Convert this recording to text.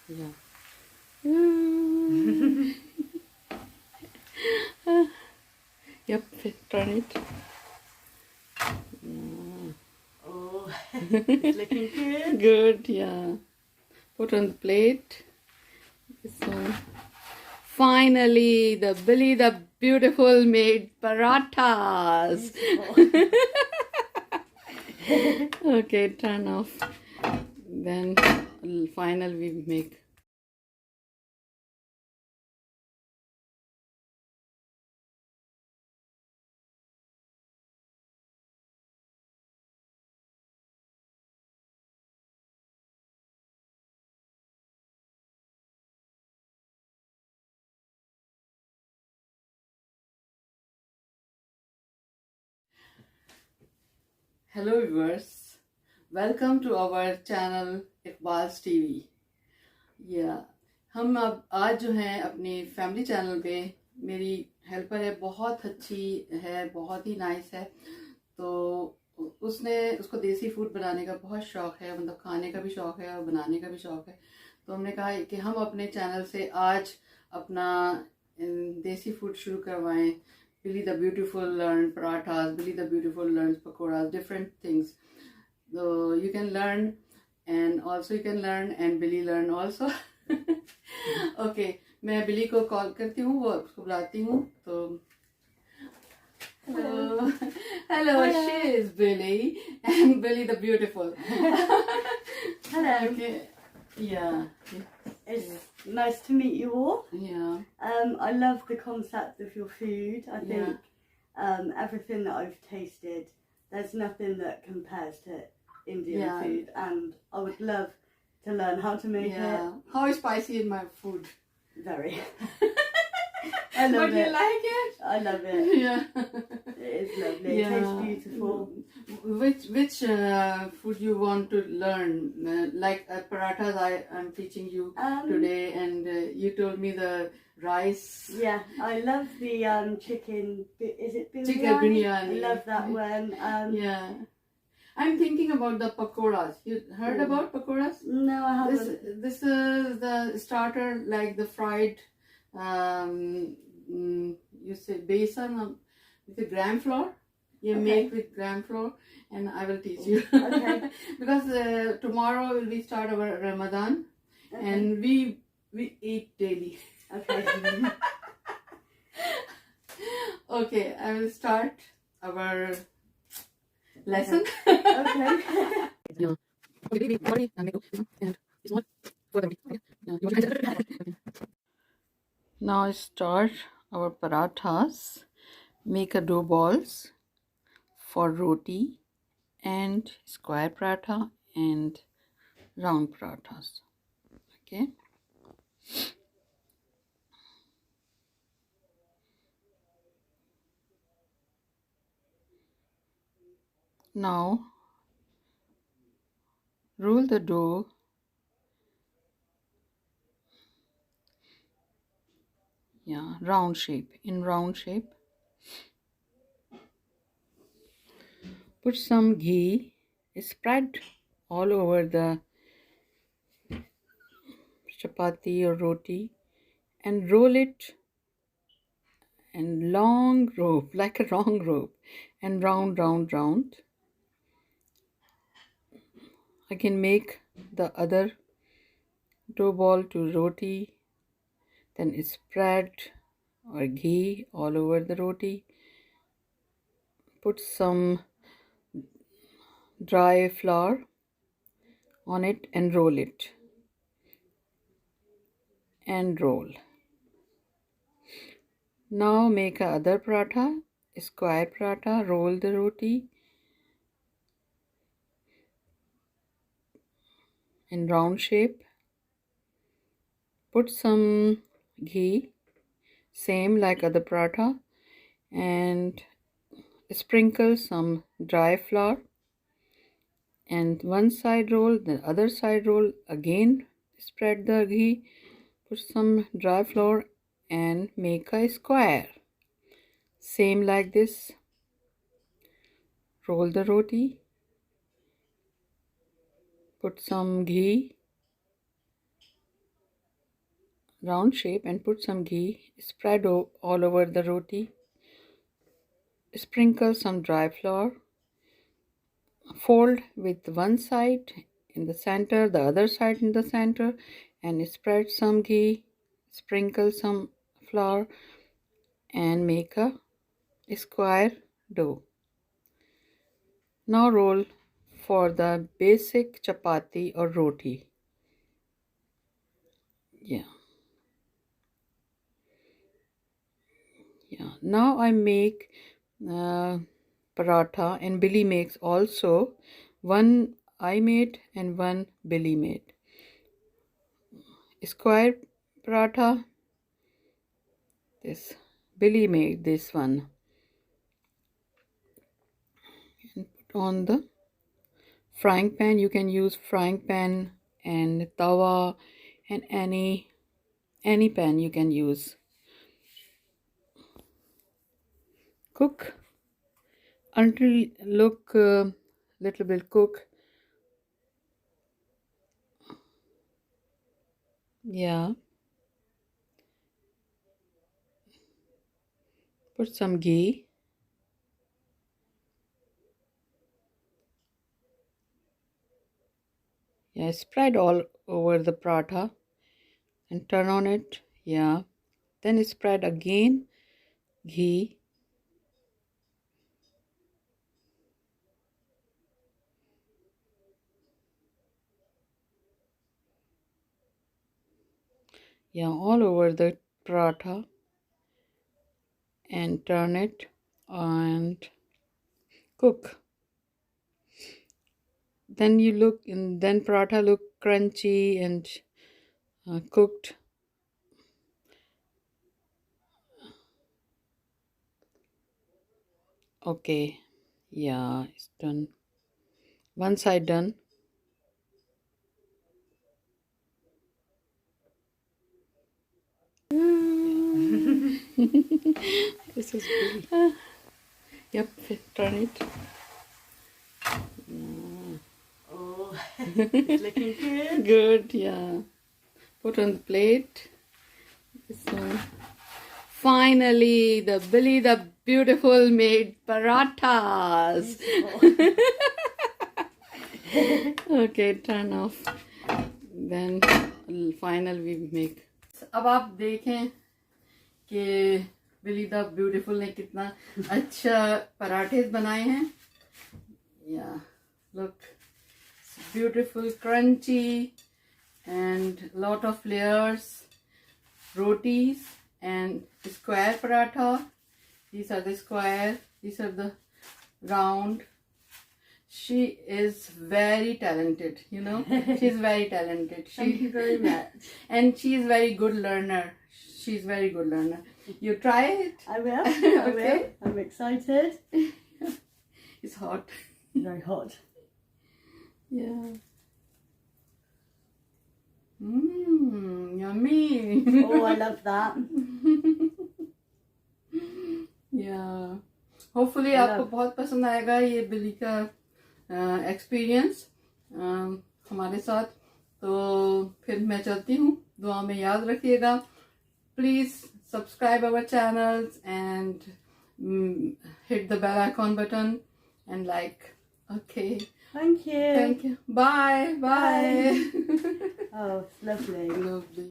Yeah. Mm. Yep, turn it. Yeah. Oh, it's looking good. Good, yeah. Put on the plate. This one. Finally, the Billie the Beautiful made parathas. Okay, turn off. Then final we make. Hello viewers, welcome to our channel Iqbal's TV. Yeah, हम अब आज जो हैं अपनी family channel पे, मेरी helper है, बहुत अच्छी है, बहुत ही नाइस है। तो उसको देसी फूड बनाने का बहुत शौक है, मतलब खाने का भी शौक है और बनाने का भी शौक है। तो हमने कहा कि हम अपने चैनल से आज अपना देसी फूड शुरू करवाएं। Billie the Beautiful learn parathas, Billie the Beautiful learns pakoras, different things. So you can learn, and also you can learn and Billie learn also. Okay, मैं बिली को कॉल करती हूँ, वो उसको बुलाती हूँ। तो hello, hello, she is Billie and Billie the Beautiful. Hello. Okay, yeah. It's nice to meet you all. Yeah. I love the concept of your food. I think everything that I've tasted, there's nothing that compares to Indian food, and I would love to learn how to make it. How spicy is my food? Very. I love but it. You like it? I love it. Yeah. It is lovely. It tastes beautiful. Which food you want to learn? Like parathas, I'm teaching you today, and you told me the rice. Yeah, I love the chicken. Is it biryani? Chicken biryani. I love that one. Yeah. I'm thinking about the pakoras. You heard about pakoras? No, I haven't. This is the starter, like the fried. You say besan with the gram flour. You make with gram flour, and I will teach you. Okay. Because tomorrow we start our Ramadan, and we eat daily. Okay. Okay, I will start our lesson. Okay. Now start our parathas. Make a dough balls for roti and square paratha and round parathas. Okay. Now roll the dough round shape. In round shape, put some ghee, spread all over the chapati or roti, and roll it in long rope, like a long rope, and round. I can make the other dough ball to roti, then spread or ghee all over the roti. Put some dry flour on it and roll it. And roll. Now make a other paratha, square paratha, roll the roti in round shape. Put some ghee, same like other paratha, and sprinkle some dry flour. And one side roll, the other side roll, again spread the ghee, put some dry flour and make a square. Same like this. Roll the roti, put some ghee, round shape and put some ghee. Spread all over the roti. Sprinkle some dry flour. Fold with one side in the center, the other side in the center, and spread some ghee. Sprinkle some flour and make a square dough. Now roll for the basic chapati or roti. Yeah. Now I make paratha, and Billie makes also. One I made and one Billie made. Square paratha. This Billie made this one. And put on the frying pan. You can use frying pan and tawa and any pan you can use. Cook until look little bit cook. Yeah. Put some ghee. Yeah, spread all over the paratha and turn on it. Yeah. Then spread again ghee. Yeah, all over the paratha and turn it and cook. Then then paratha look crunchy and cooked. Okay. Yeah, it's done. One side done. This is really. Yep, turn it. Oh, it's looking good. Good, yeah. Put on the plate. So, finally, the Billie the Beautiful made parathas. Okay, turn off. Then final we make. अब आप देखें कि बिली the beautiful ने कितना अच्छा पराठे बनाए हैं. Yeah, look, it's beautiful, crunchy, and lot of layers. Rotis and square paratha. These are the square. These are the round. She is very talented, you know. She's very talented. Thank you very much. And she is very good learner. She's very good learner. You try it? I will. I Okay. will. I'm excited. It's hot. Very hot. Yeah. Yummy. Oh, I love that. Yeah. Hopefully आपको बहुत पसंद आएगा ये बिली का experience हमारे साथ. तो फिर मैं चलती हूँ. दुआ में याद रखिएगा. Please subscribe our channels and hit the bell icon button and like. Okay. Thank you. Thank you. Bye. Bye. Oh, it's lovely. Lovely.